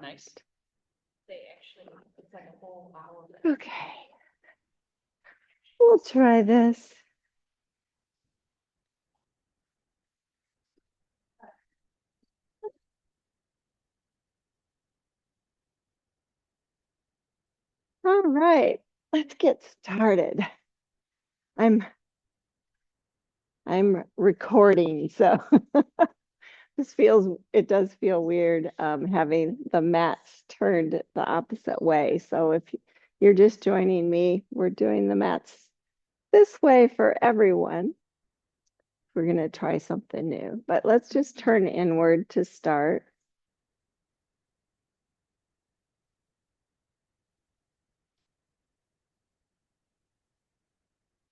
Nice. It's like a whole hour. Okay. We'll try this. All right, let's get started. I'm recording, so it does feel weird having the mats turned the opposite way. So if you're just joining me, we're doing the mats this way for everyone. We're going to try something new, but let's just turn inward to start.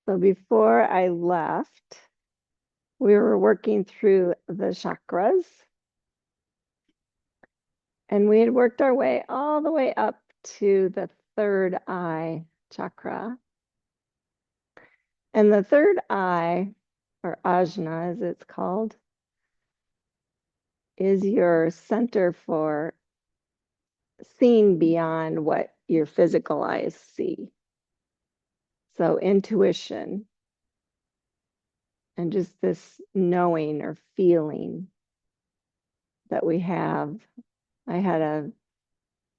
So before I left, we were working through the chakras, and we had worked our way all the way up to the third eye chakra. And the third eye, or ajna as it's called, is your center for seeing beyond what your physical eyes see. So intuition and just this knowing or feeling that we have. I had an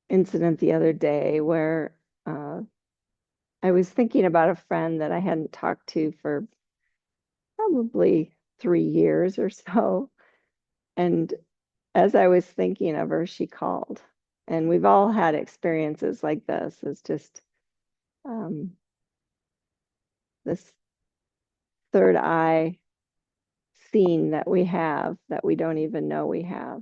incident the other day where I was thinking about a friend that I hadn't talked to for probably 3 years or so. And as I was thinking of her, she called. And we've all had experiences like this. It's just this third eye seeing that we have that we don't even know we have.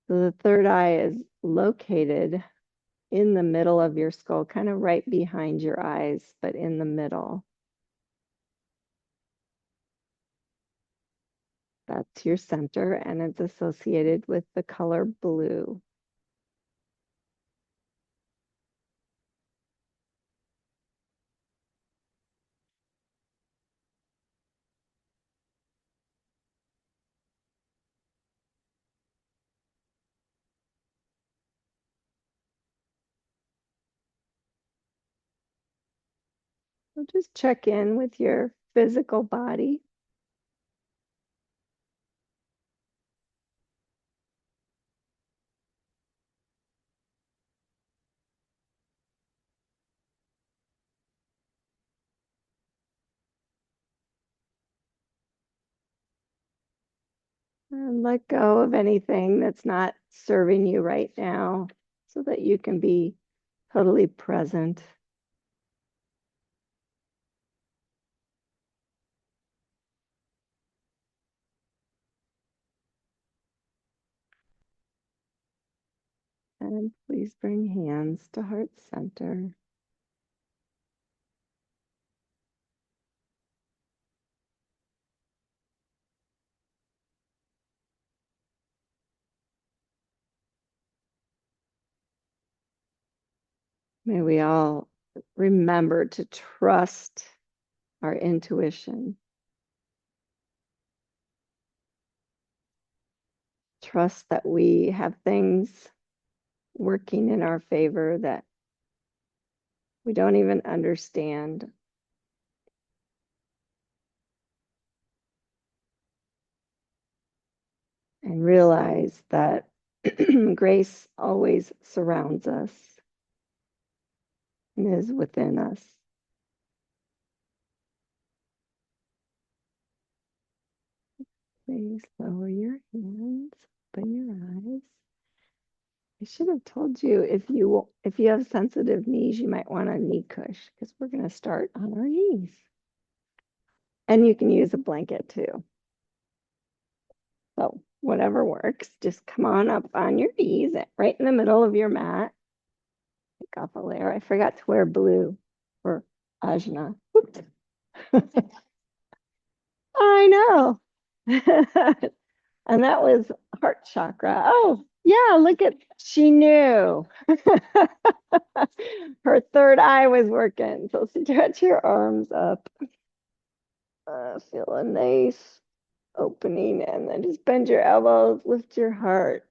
So the third eye is located in the middle of your skull, kind of right behind your eyes, but in the middle. That's your center, and it's associated with the color blue. So just check in with your physical body. And let go of anything that's not serving you right now so that you can be totally present. And please bring hands to heart center. May we all remember to trust our intuition. Trust that we have things working in our favor that we don't even understand. And realize that grace always surrounds us and is within us. Please lower your hands, open your eyes. I should have told you if you have sensitive knees, you might want a knee cush because we're going to start on our knees. And you can use a blanket too. So whatever works, just come on up on your knees, right in the middle of your mat. Take off a layer. I forgot to wear blue for ajna. I know. And that was heart chakra. Oh, yeah, look at, she knew. Her third eye was working. So stretch your arms up. Feeling nice. opening, and then just bend your elbows, lift your heart,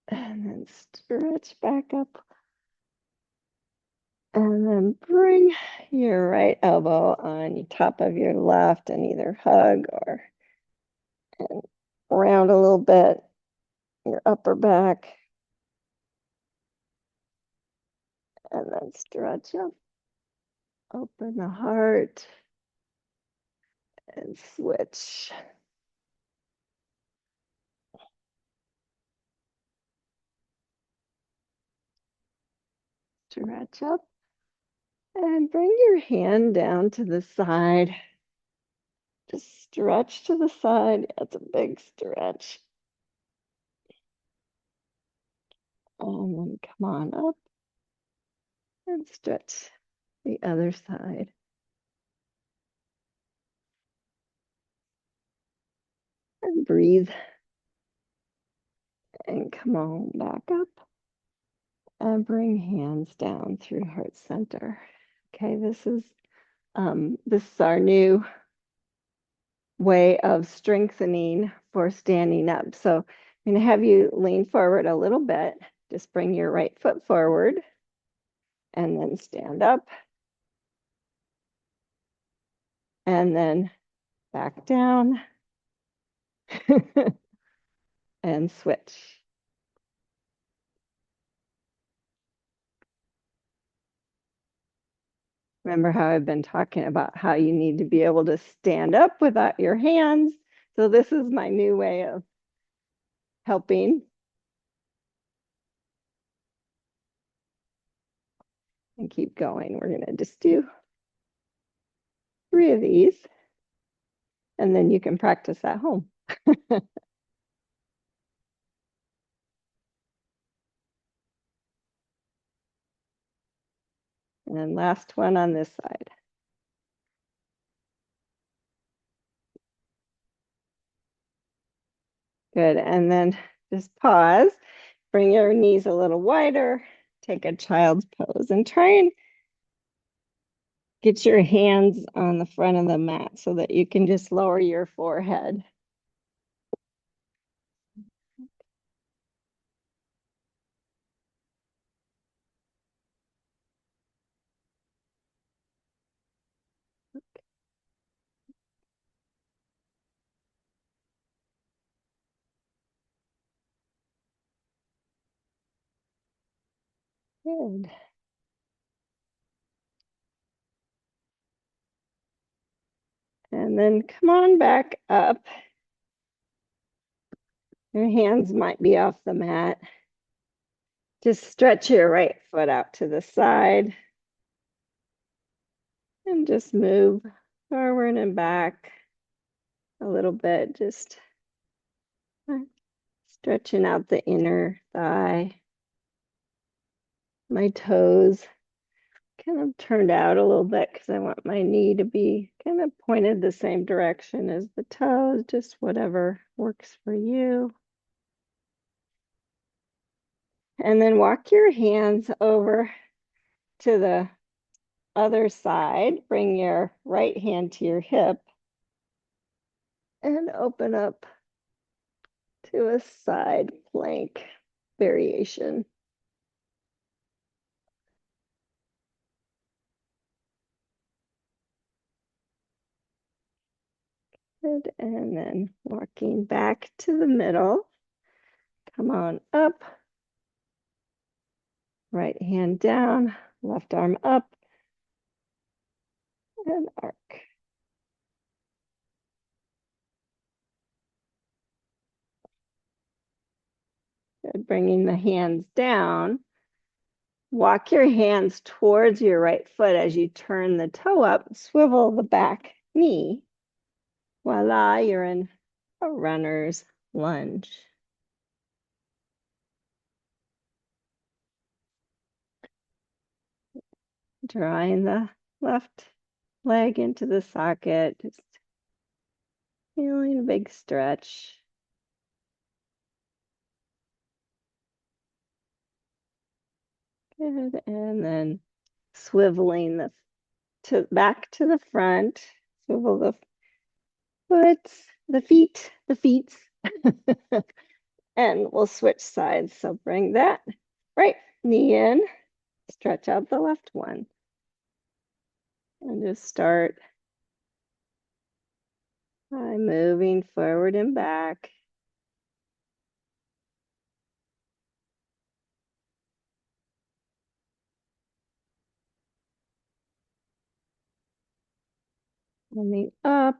and then stretch back up. And then bring your right elbow on the top of your left and either hug or and round a little bit your upper back. And then stretch up, open the heart, and switch. Stretch up and bring your hand down to the side. Just stretch to the side. That's a big stretch. And then come on up and stretch the other side. And breathe. And come on back up. And bring hands down through heart center. Okay, this is our new way of strengthening for standing up. So I'm going to have you lean forward a little bit. Just bring your right foot forward and then stand up. And then back down and switch. Remember how I've been talking about how you need to be able to stand up without your hands. So this is my new way of helping. And keep going. We're going to just do 3 of these. And then you can practice at home. And last one on this side. Good. And then just pause. Bring your knees a little wider. Take a child's pose and try and get your hands on the front of the mat so that you can just lower your forehead. Good. And then come on back up. Your hands might be off the mat. Just stretch your right foot out to the side and just move forward and back a little bit, just stretching out the inner thigh. My toes kind of turned out a little bit because I want my knee to be kind of pointed the same direction as the toes, just whatever works for you. And then walk your hands over to the other side. Bring your right hand to your hip and open up to a side plank variation. Good. And then walking back to the middle. Come on up. Right hand down, left arm up, and arc. Good. Bringing the hands down. Walk your hands towards your right foot as you turn the toe up, swivel the back knee. Voila, you're in a runner's lunge. Drawing the left leg into the socket, just feeling a big stretch. Good, and then swiveling the back to the front, Swivel the foot, the feet. And we'll switch sides. So bring that right knee in, stretch out the left one. And just start by moving forward and back. Coming up.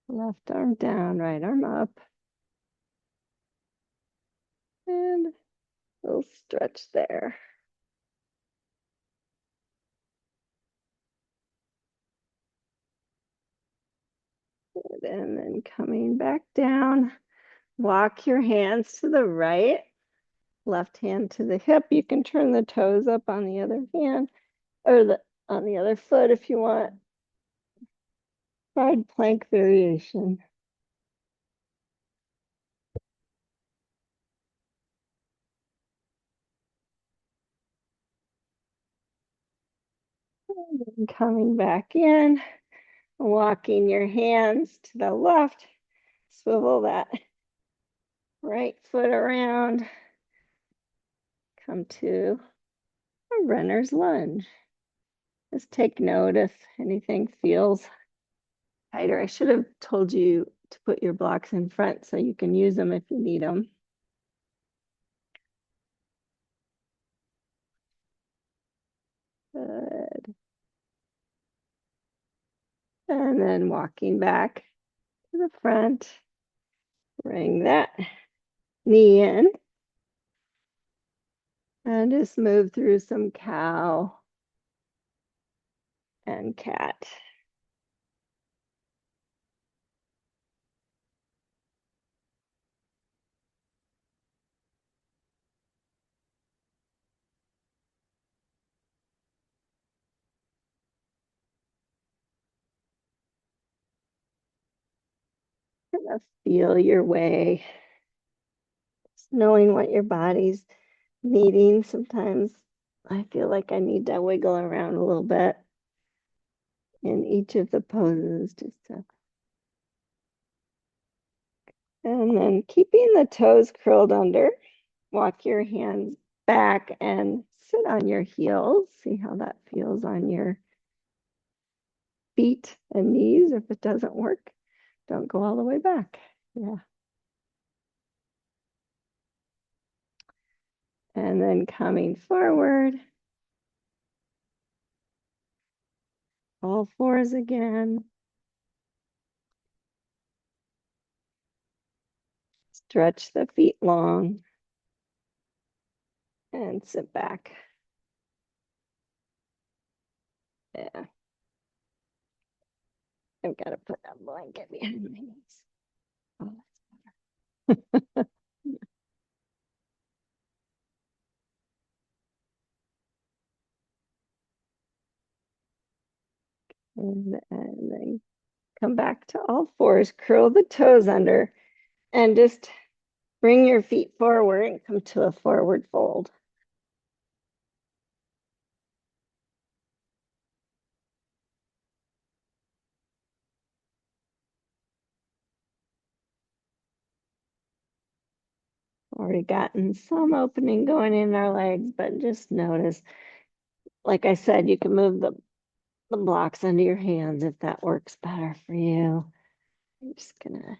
Left arm down, right arm up. And we'll stretch there. Good. And then coming back down, walk your hands to the right, left hand to the hip. You can turn the toes up on the other hand or on the other foot if you want. Side plank variation. And then coming back in, walking your hands to the left, swivel that right foot around, come to a runner's lunge. Just take note if anything feels tighter. I should have told you to put your blocks in front so you can use them if you need them. Good. And then walking back to the front, bring that knee in and just move through some cow and cat. Kind of feel your way, just knowing what your body's needing. Sometimes I feel like I need to wiggle around a little bit in each of the poses just to. And then keeping the toes curled under, walk your hands back and sit on your heels. See how that feels on your feet and knees. If it doesn't work, don't go all the way back. Yeah. And then coming forward, all fours again. Stretch the feet long and sit back. Yeah. I've got to put that blanket behind my knees. Oh, that's better. And then come back to all fours, curl the toes under, and just bring your feet forward and come to a forward fold. Already gotten some opening going in our legs, but just notice, like I said, you can move the blocks under your hands if that works better for you. I'm just gonna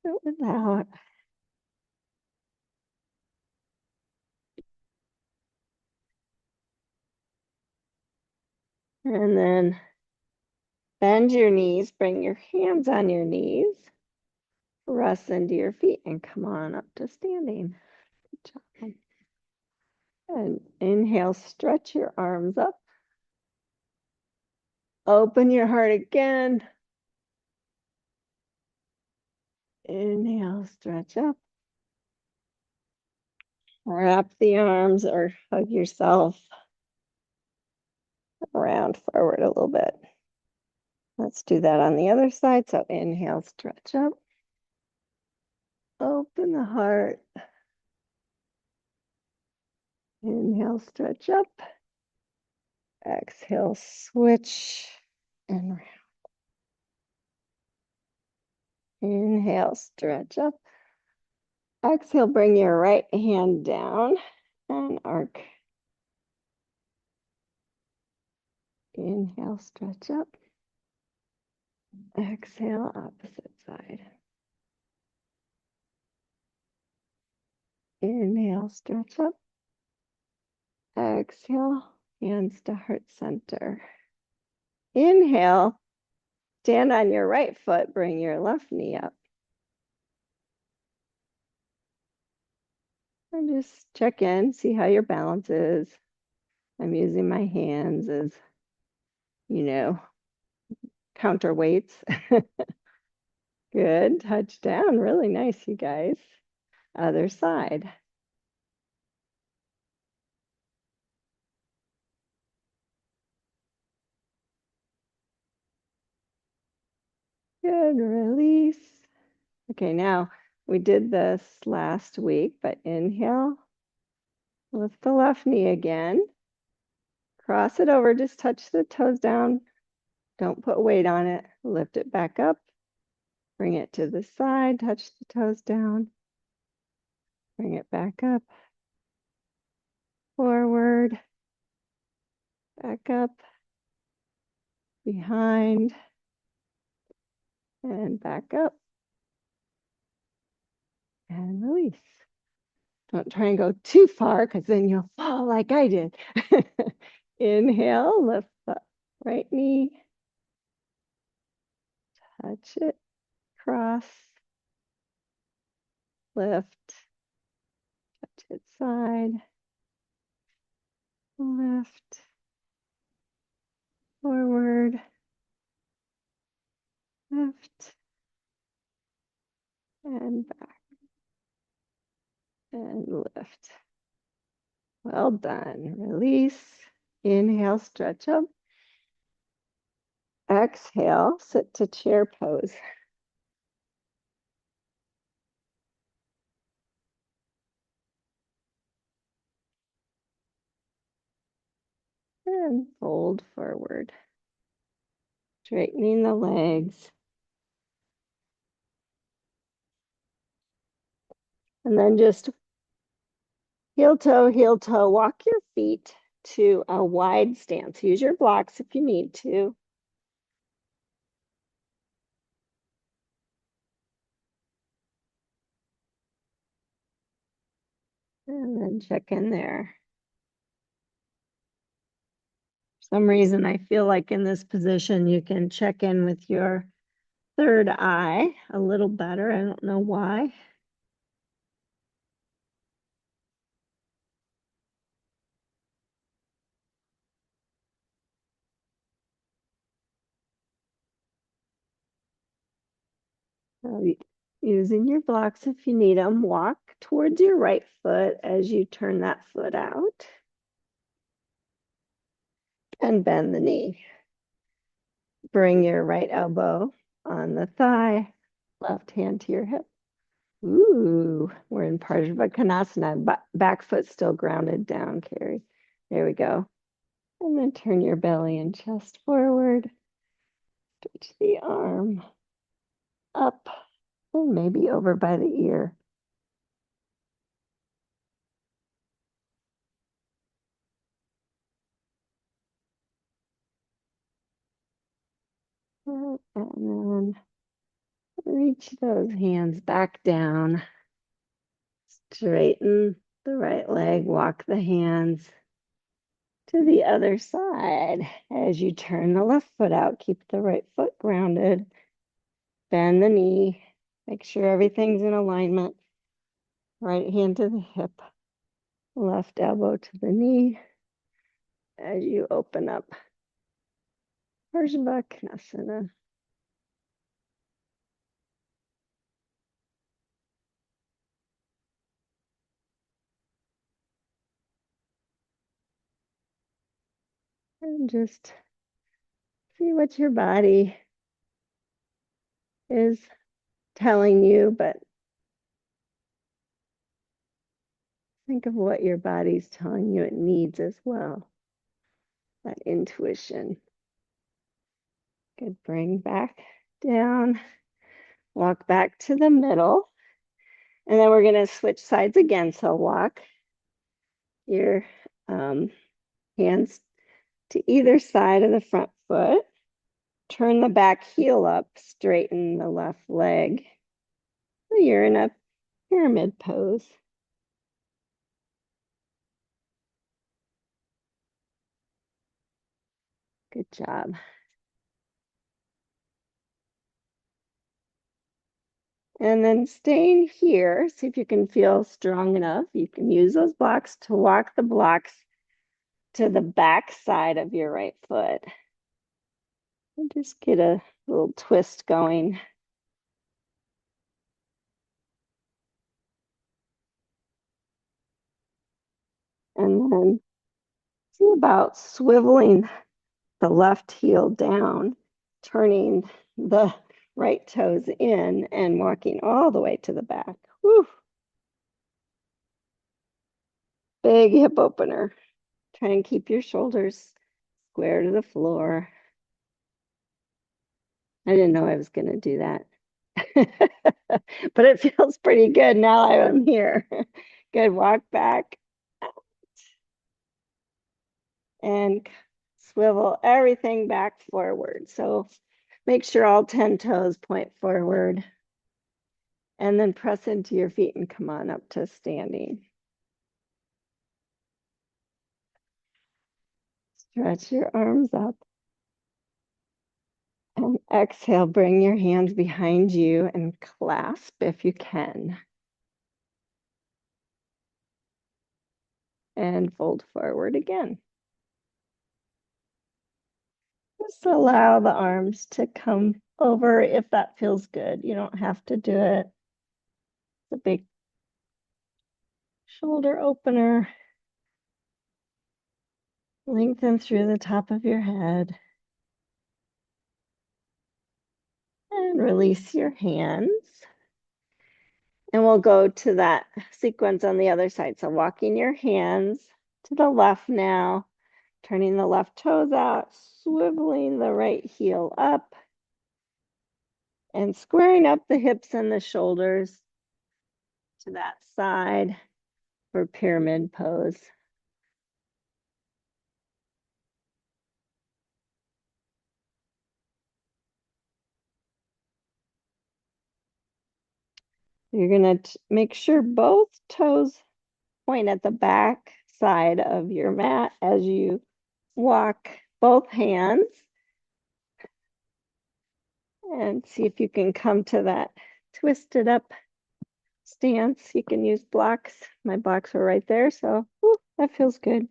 go without. And then bend your knees, bring your hands on your knees, press into your feet, and come on up to standing. Good job. And inhale, stretch your arms up. Open your heart again. Inhale, stretch up. Wrap the arms or hug yourself around forward a little bit. Let's do that on the other side. So inhale, stretch up. Open the heart. Inhale, stretch up. Exhale, switch and round. Inhale, stretch up. Exhale, bring your right hand down and arc. Inhale, stretch up. Exhale, opposite side. Inhale, stretch up. Exhale, hands to heart center. Inhale, stand on your right foot, bring your left knee up. And just check in, see how your balance is. I'm using my hands as, counterweights. Good, touch down, really nice, you guys. Other side. Good, release. Okay, now we did this last week, but inhale, lift the left knee again. Cross it over, just touch the toes down. Don't put weight on it. Lift it back up. Bring it to the side, touch the toes down. Bring it back up. Forward. Back up. Behind. And back up. And release. Don't try and go too far because then you'll fall like I did. Inhale, lift the right knee. Touch it. Cross. Lift. Touch it side. Lift. Forward. Lift. And back. And lift. Well done. Release. Inhale, stretch up. Exhale, sit to chair pose. And fold forward. Straightening the legs. And then just heel toe, walk your feet to a wide stance. Use your blocks if you need to. And then check in there. For some reason, I feel like in this position, you can check in with your third eye a little better. I don't know why. Using your blocks if you need them. Walk towards your right foot as you turn that foot out. And bend the knee. Bring your right elbow on the thigh, left hand to your hip. Ooh, we're in Parsvakonasana. Back foot still grounded down, Carrie. There we go. And then turn your belly and chest forward. Stretch the arm up and maybe over by the ear. And then reach those hands back down. Straighten the right leg, walk the hands to the other side. As you turn the left foot out, keep the right foot grounded. Bend the knee. Make sure everything's in alignment. Right hand to the hip. Left elbow to the knee. As you open up Parsvakonasana. And just see what your body is telling you, but Think of what your body's telling you it needs as well. That intuition. Good. Bring back down. Walk back to the middle. And then we're going to switch sides again. So walk your hands to either side of the front foot. Turn the back heel up, straighten the left leg. So you're in a pyramid pose. Good job. And then staying here, see if you can feel strong enough. You can use those blocks to walk the blocks to the back side of your right foot. And just get a little twist going. And then see about swiveling the left heel down, turning the right toes in and walking all the way to the back. Woo. Big hip opener. Try and keep your shoulders square to the floor. I didn't know I was going to do that. But it feels pretty good now I'm here. Good. Walk back and swivel everything back forward. So make sure all 10 toes point forward. And then press into your feet and come on up to standing. Stretch your arms up. And exhale, bring your hands behind you and clasp if you can. And fold forward again. Just allow the arms to come over if that feels good. You don't have to do it. It's a big shoulder opener. Lengthen through the top of your head. And release your hands. And we'll go to that sequence on the other side. So walking your hands to the left now, turning the left toes out, swiveling the right heel up, and squaring up the hips and the shoulders to that side for pyramid pose. You're going to make sure both toes point at the back side of your mat as you walk both hands. And see if you can come to that twisted up stance. You can use blocks. My blocks are right there, so that feels good.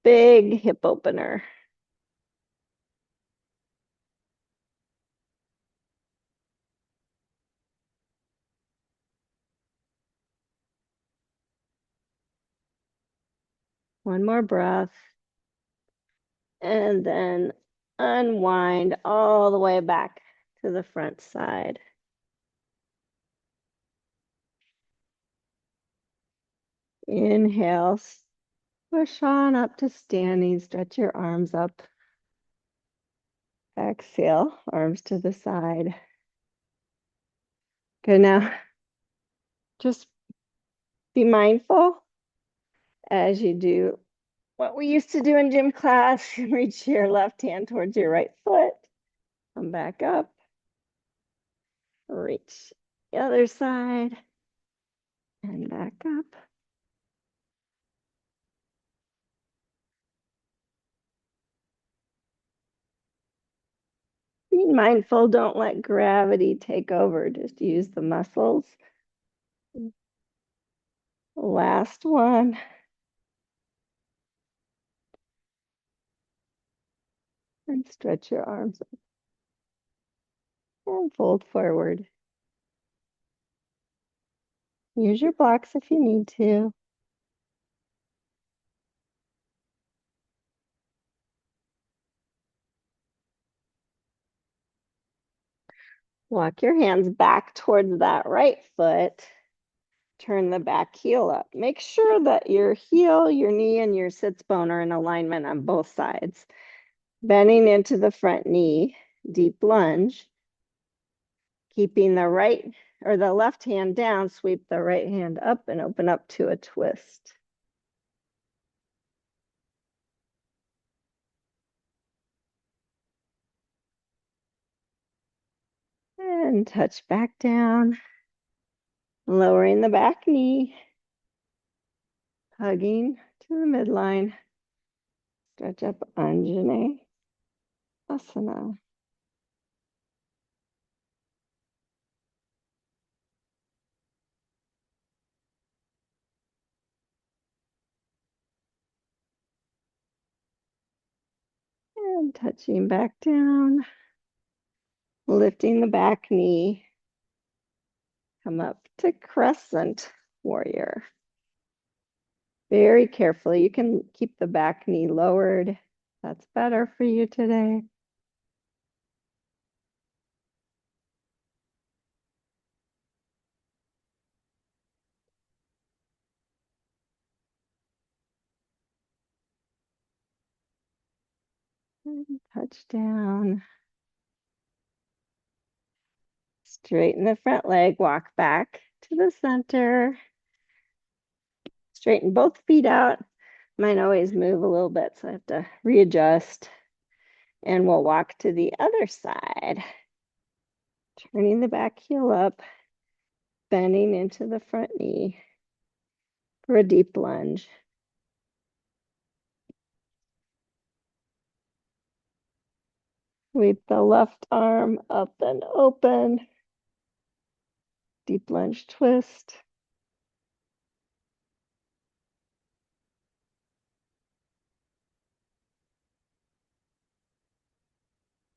Big hip opener. One more breath. And then unwind all the way back to the front side. Inhale, push on up to standing, stretch your arms up. Exhale, arms to the side. Good, now just be mindful as you do what we used to do in gym class. Reach your left hand towards your right foot. Come back up. Reach the other side. And back up. Be mindful, don't let gravity take over. Just use the muscles. Last one. And stretch your arms up. And fold forward. Use your blocks if you need to. Walk your hands back towards that right foot. turn the back heel up. Make sure that your heel, your knee, and your sits bone are in alignment on both sides. Bending into the front knee, deep lunge. Keeping the right or the left hand down, sweep the right hand up and open up to a twist. And touch back down, lowering the back knee, hugging to the midline. Stretch up Anjane Asana. And touching back down, lifting the back knee. Come up to crescent warrior. Very carefully. You can keep the back knee lowered. That's better for you today. And touch down. Straighten the front leg, walk back to the center. Straighten both feet out. Mine always move a little bit, so I have to readjust. And we'll walk to the other side. Turning the back heel up, bending into the front knee for a deep lunge. Sweep the left arm up and open. Deep lunge twist.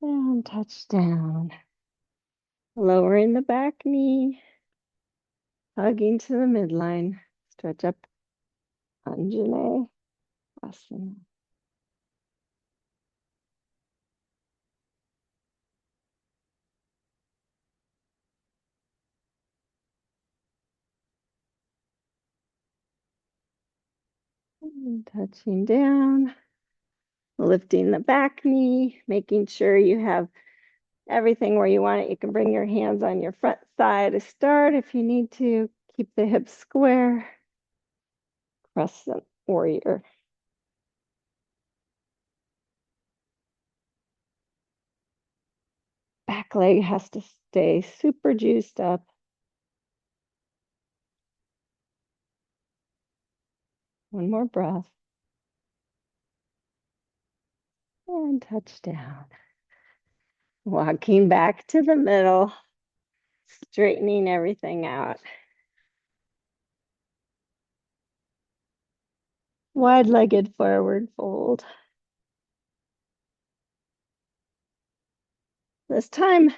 And touch down. Lowering the back knee. Hugging to the midline. Stretch up Anjane Asana. And touching down. Lifting the back knee. Making sure you have everything where you want it. You can bring your hands on your front thigh to start if you need to. Keep the hips square. Crescent warrior. Back leg has to stay super juiced up. One more breath. And touch down. Walking back to the middle. Straightening everything out. Wide-legged forward fold. This time,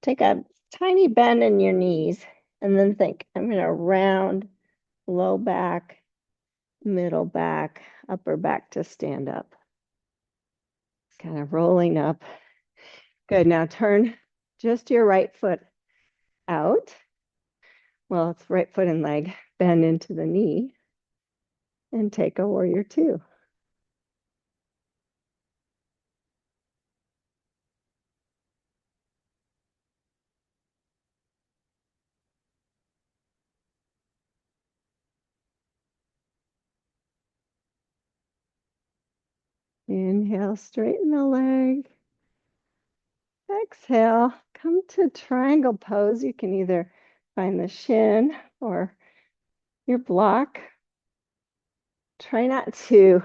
take a tiny bend in your knees and then think, I'm going to round low back, middle back, upper back to stand up. Kind of rolling up. Good. Now turn just your right foot out. Well, it's right foot and leg. Bend into the knee and take a warrior two. Inhale, straighten the leg. Exhale, come to triangle pose. You can either find the shin or your block. Try not to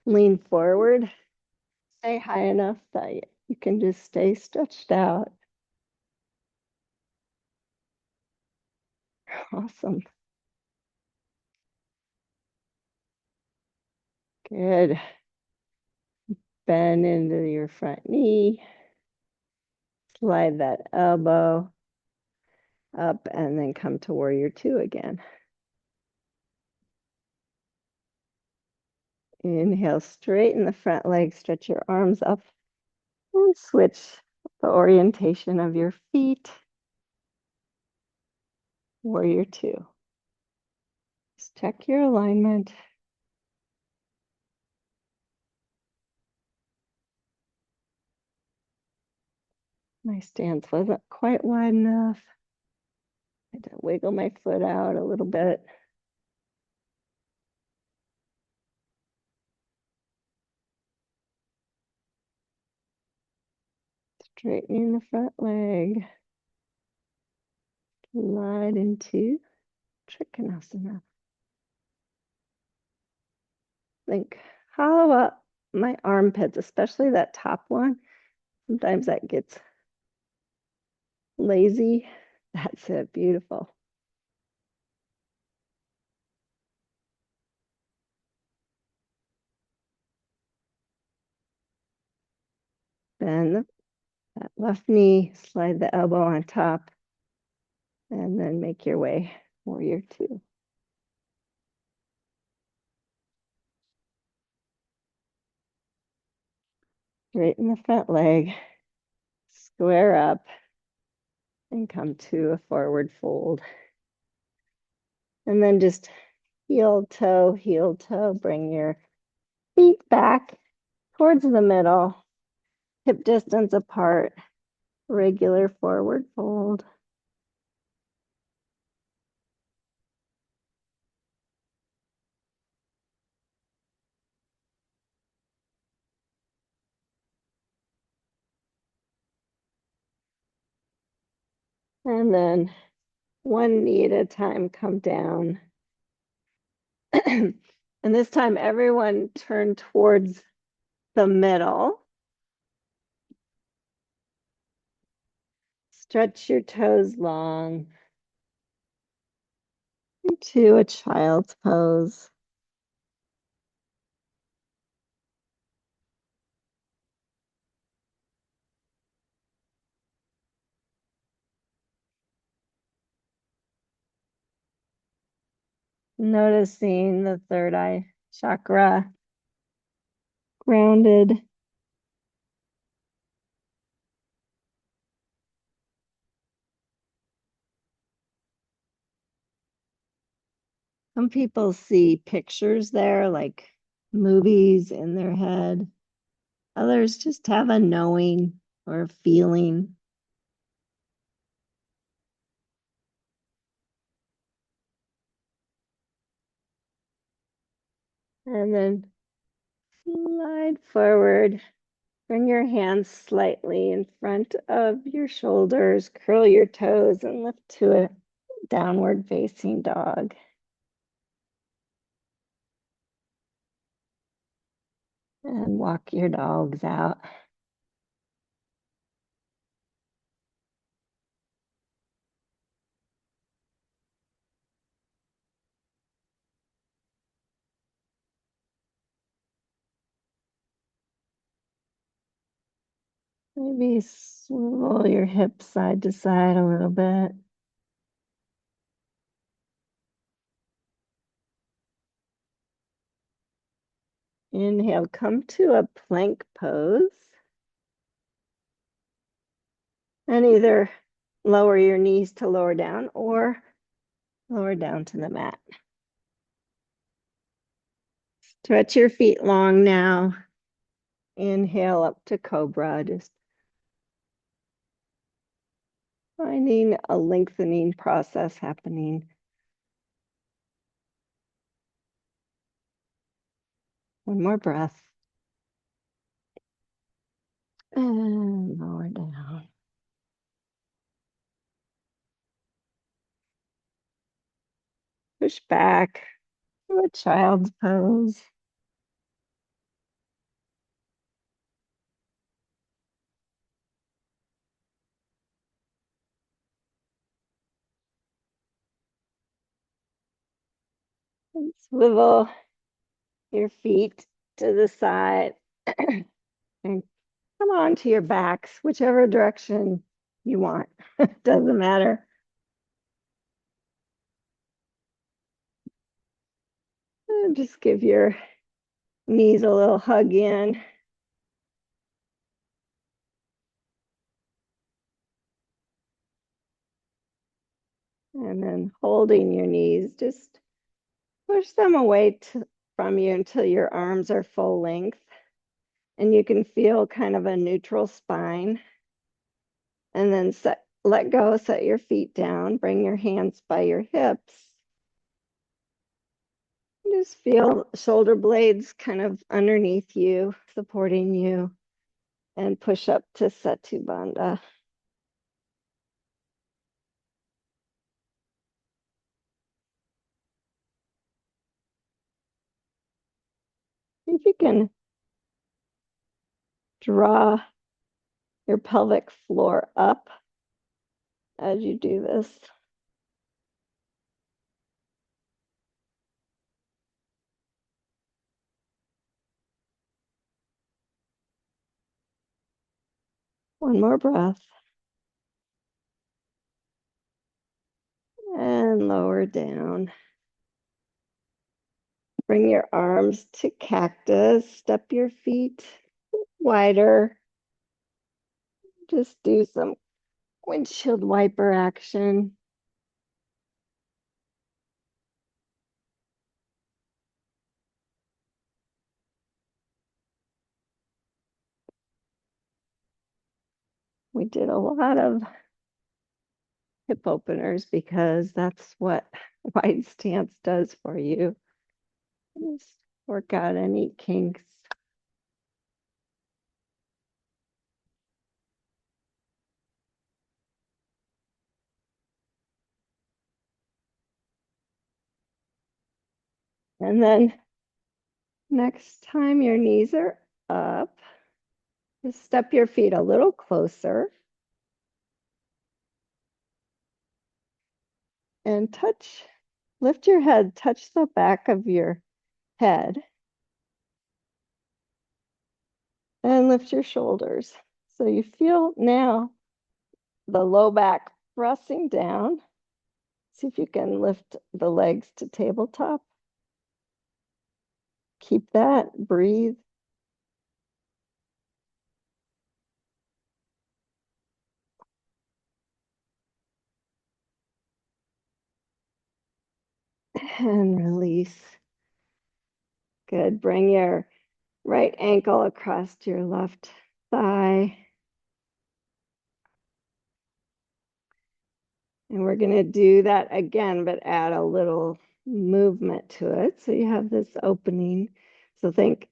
lean forward. Stay high enough that you can just stay stretched out. Awesome. Good. Bend into your front knee. Slide that elbow up and then come to warrior two again. Inhale, straighten the front leg, stretch your arms up, and switch the orientation of your feet. Warrior two. Just check your alignment. My stance wasn't quite wide enough. I had to wiggle my foot out a little bit. Straightening the front leg. Slide into Trikonasana. Think hollow up my armpits, especially that top one. Sometimes that gets lazy. That's it. Beautiful. Then that left knee, slide the elbow on top, and then make your way warrior two. Straighten the front leg, square up, and come to a forward fold. And then just heel toe, bring your feet back towards the middle, hip distance apart, regular forward fold. And then one knee at a time, come down. And this time, everyone turn towards the middle. Stretch your toes long into a child's pose. Noticing the third eye chakra grounded. Some people see pictures there, like movies in their head. Others just have a knowing or a feeling. And then slide forward. Bring your hands slightly in front of your shoulders. Curl your toes and lift to a downward facing dog. And walk your dogs out. Maybe swivel your hips side to side a little bit. Inhale, come to a plank pose. And either lower your knees to lower down or lower down to the mat. Stretch your feet long now. Inhale up to cobra, just finding a lengthening process happening. One more breath. And lower down. Push back to a child's pose. And swivel your feet to the side and come on to your backs, whichever direction you want. Doesn't matter. And just give your knees a little hug in. And then holding your knees, just push them away from you until your arms are full length. And you can feel kind of a neutral spine. And then let go, set your feet down, bring your hands by your hips. Just feel shoulder blades kind of underneath you, supporting you, and push up to Setu Bandha. If you can draw your pelvic floor up as you do this. One more breath. And lower down. Bring your arms to cactus. Step your feet wider. Just do some windshield wiper action. We did a lot of hip openers because that's what wide stance does for you. Just work out any kinks. And then next time your knees are up, just step your feet a little closer and lift your head, touch the back of your head and lift your shoulders. So you feel now the low back pressing down. See if you can lift the legs to tabletop. Keep that, breathe. And release. Good. Bring your right ankle across your left thigh. And we're going to do that again, but add a little movement to it. So you have this opening. So think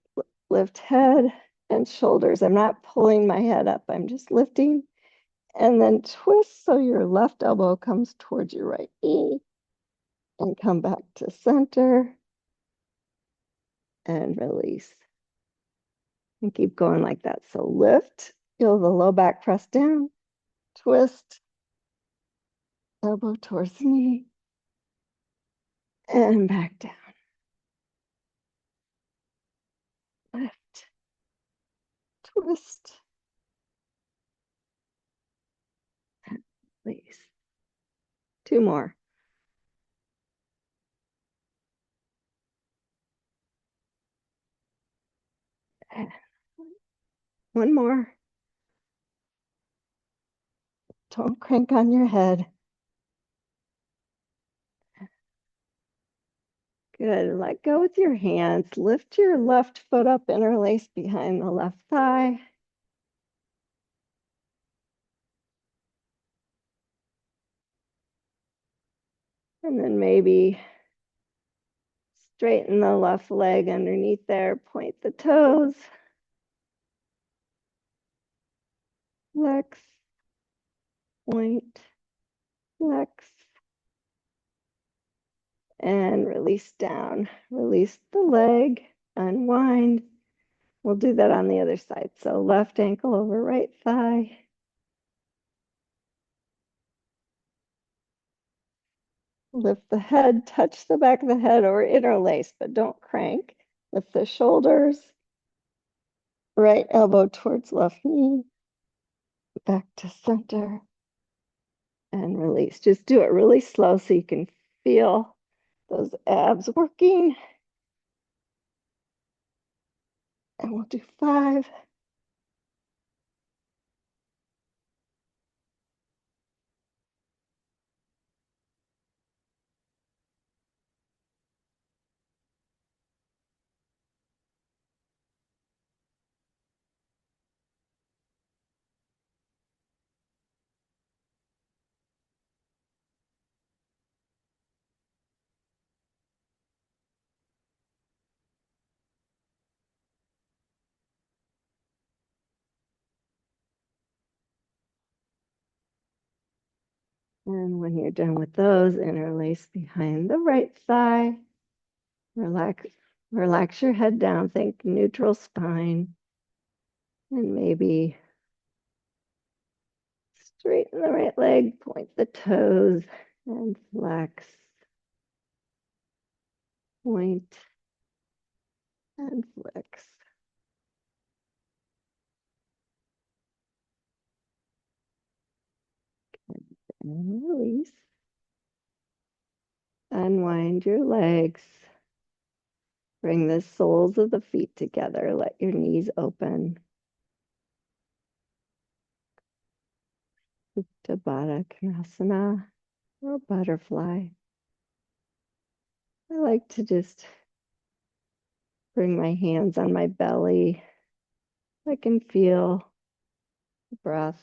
lift head and shoulders. I'm not pulling my head up. I'm just lifting and then twist so your left elbow comes towards your right knee and come back to center and release. And keep going like that. So lift, feel the low back press down, twist, elbow towards knee, and back down. Lift, twist, and release. Two more. And one more. Don't crank on your head. Good. Let go with your hands. Lift your left foot up, interlace behind the left thigh. And then maybe straighten the left leg underneath there. Point the toes. Flex. Point. Flex. And release down. Release the leg. Unwind. We'll do that on the other side. So left ankle over right thigh. Lift the head, touch the back of the head or interlace, but don't crank. Lift the shoulders. Right elbow towards left knee. Back to center. And release. Just do it really slow so you can feel those abs working. And we'll do 5. And when you're done with those, interlace behind the right thigh. Relax, relax your head down. Think neutral spine. And maybe straighten the right leg, point the toes, and flex. Point and flex. And release. Unwind your legs. Bring the soles of the feet together. Let your knees open. Supta Baddha Konasana or butterfly. I like to just bring my hands on my belly. I can feel the breath.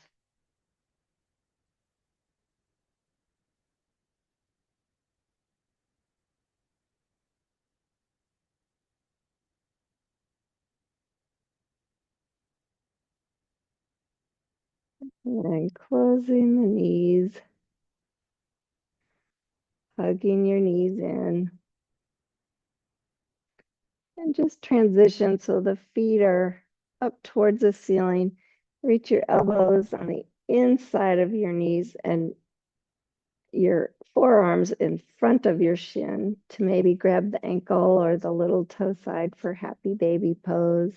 And closing the knees, hugging your knees in. And just transition so the feet are up towards the ceiling. Reach your elbows on the inside of your knees and your forearms in front of your shin to maybe grab the ankle or the little toe side for happy baby pose.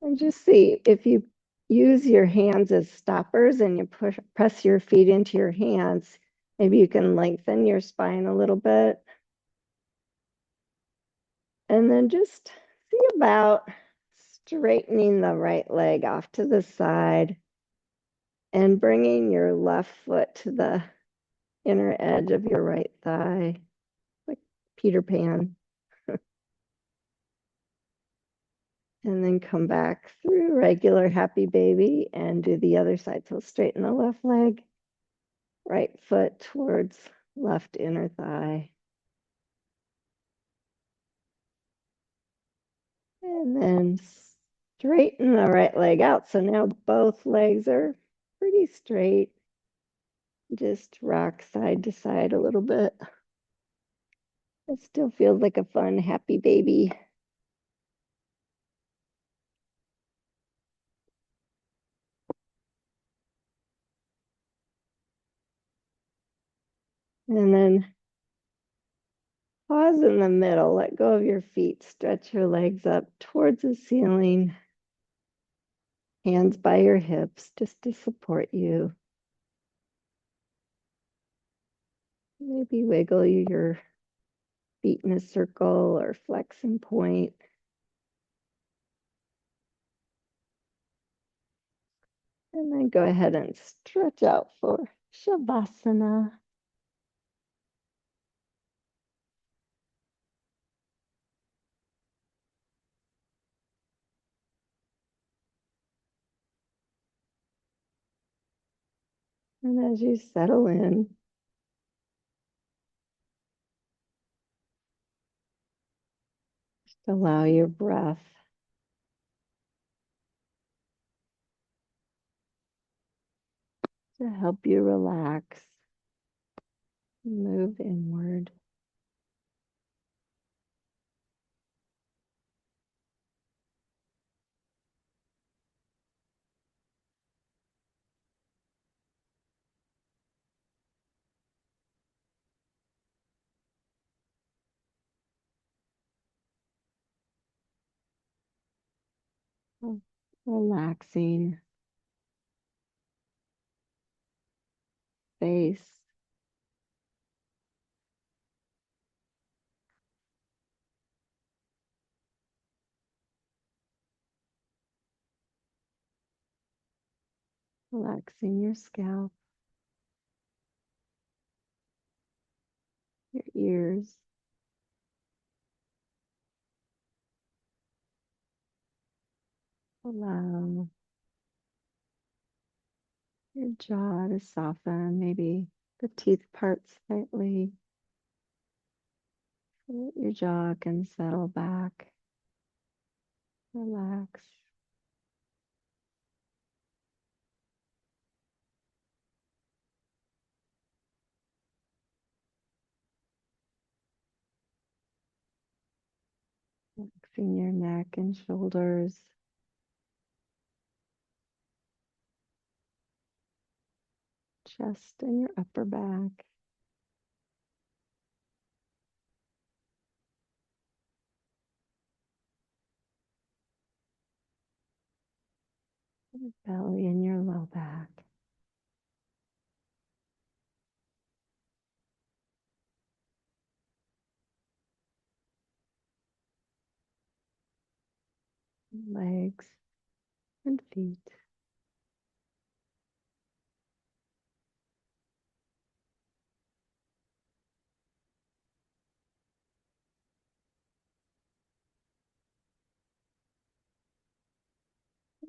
And just see if you use your hands as stoppers and you press your feet into your hands, maybe you can lengthen your spine a little bit. And then just see about straightening the right leg off to the side and bringing your left foot to the inner edge of your right thigh, like Peter Pan. And then come back through regular happy baby and do the other side. So straighten the left leg, right foot towards left inner thigh. And then straighten the right leg out. So now both legs are pretty straight. Just rock side to side a little bit. It still feels like a fun, happy baby. And then pause in the middle, let go of your feet, stretch your legs up towards the ceiling, hands by your hips just to support you. Maybe wiggle your feet in a circle or flex and point. And then go ahead and stretch out for Shavasana. And as you settle in, just allow your breath to help you relax, move inward. Relaxing face, relaxing your scalp, your ears. Allow your jaw to soften, maybe the teeth part slightly, so that your jaw can settle back. Relax. Relaxing your neck and shoulders. Chest and your upper back. Your belly and your low back. Legs and feet.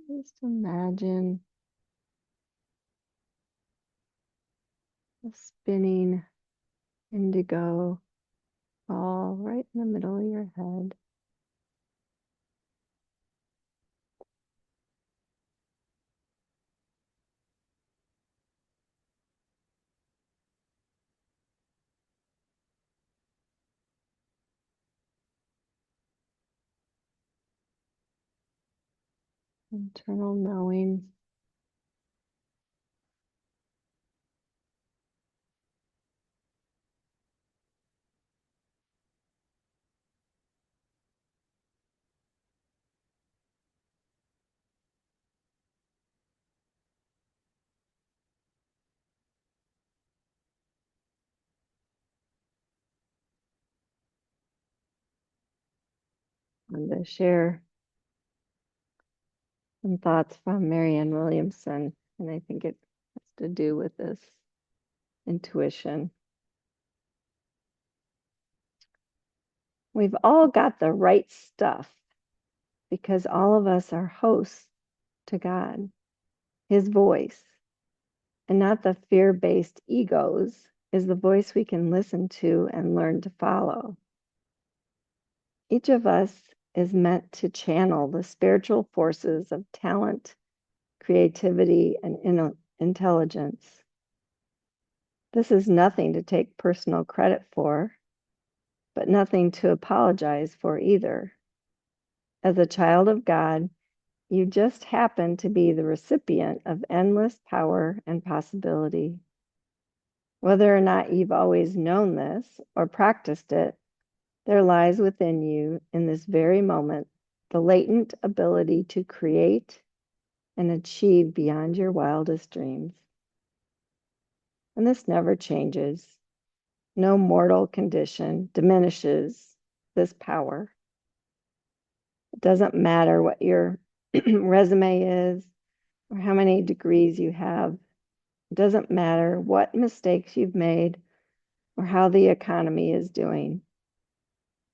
Just imagine a spinning indigo ball right in the middle of your head. Internal knowing. I'm going to share some thoughts from Marianne Williamson, and I think it has to do with this intuition. We've all got the right stuff because all of us are hosts to God, His voice, and not the fear-based egos, is the voice we can listen to and learn to follow. Each of us is meant to channel the spiritual forces of talent, creativity, and intelligence. This is nothing to take personal credit for, but nothing to apologize for either. As a child of God, you just happen to be the recipient of endless power and possibility. Whether or not you've always known this or practiced it, there lies within you in this very moment the latent ability to create and achieve beyond your wildest dreams. And this never changes. No mortal condition diminishes this power. It doesn't matter what your resume is or how many degrees you have. It doesn't matter what mistakes you've made or how the economy is doing.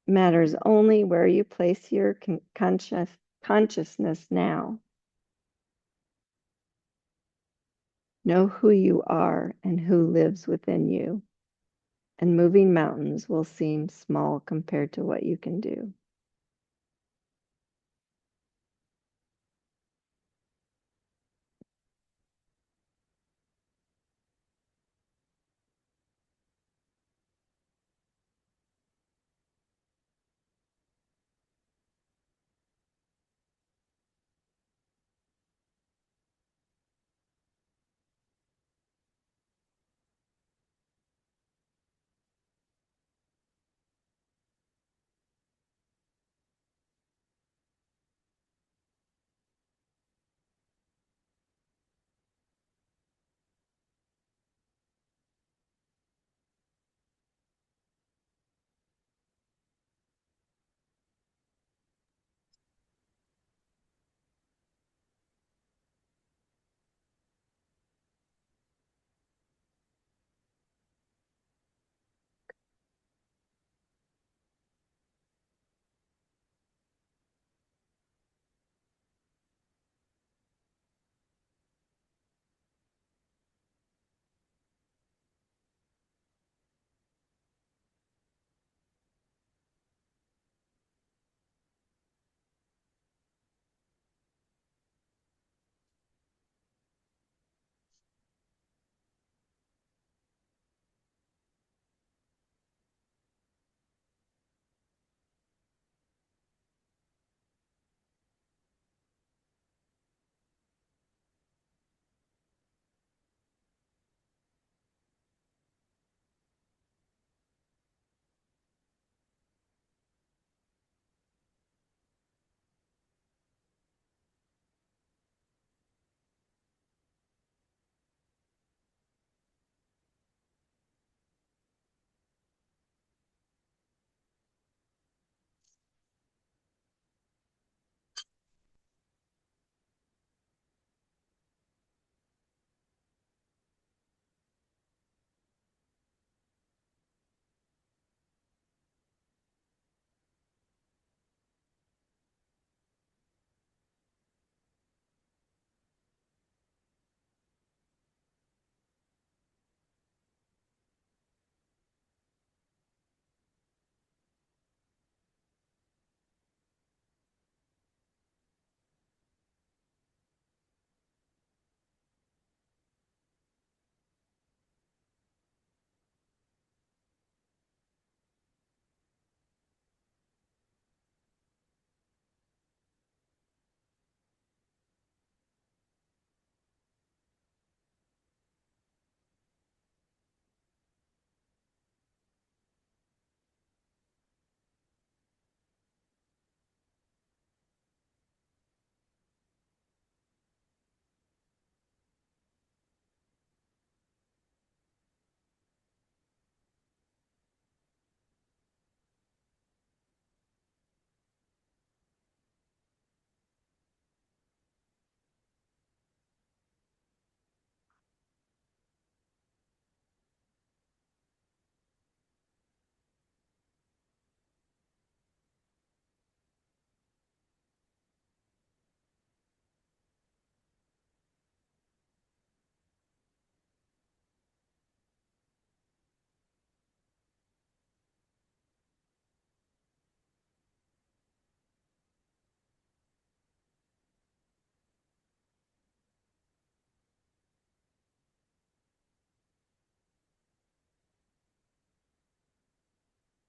It matters only where you place your consciousness now. Know who you are and who lives within you, and moving mountains will seem small compared to what you can do.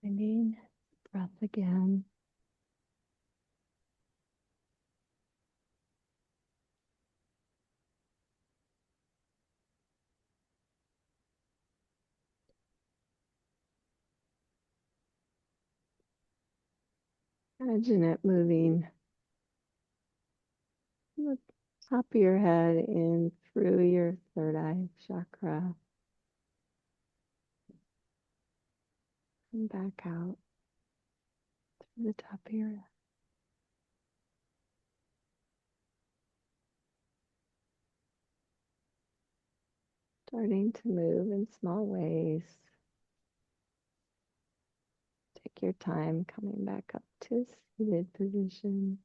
Finding breath again. Imagine it moving from the top of your head in through your third eye chakra and back out through the top of your head. Starting to move in small ways. Take your time coming back up to a seated position.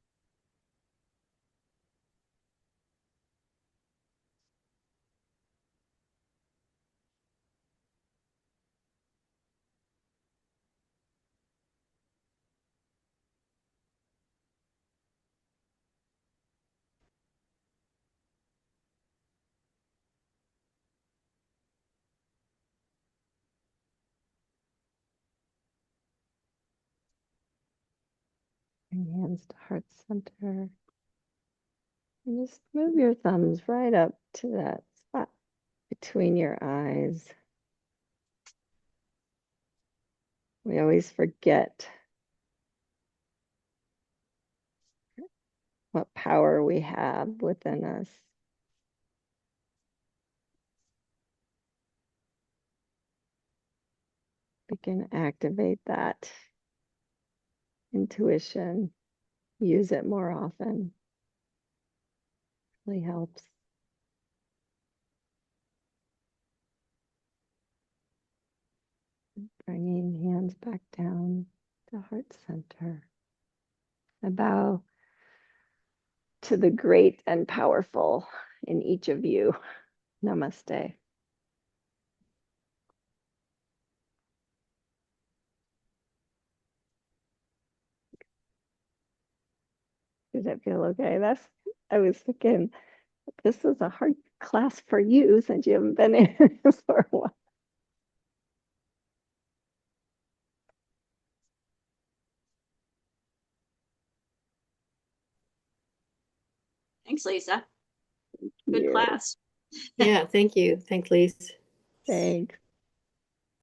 Bring hands to heart center. And just move your thumbs right up to that spot between your eyes. We always forget what power we have within us. We can activate that intuition, use it more often. Really helps. Bringing hands back down to heart center. I bow to the great and powerful in each of you. Namaste. Does that feel okay? I was thinking, this is a hard class for you since you haven't been in it for a while. Thanks, Lisa. Good You. class. Yeah, thank you. Thanks, Lise. Thanks.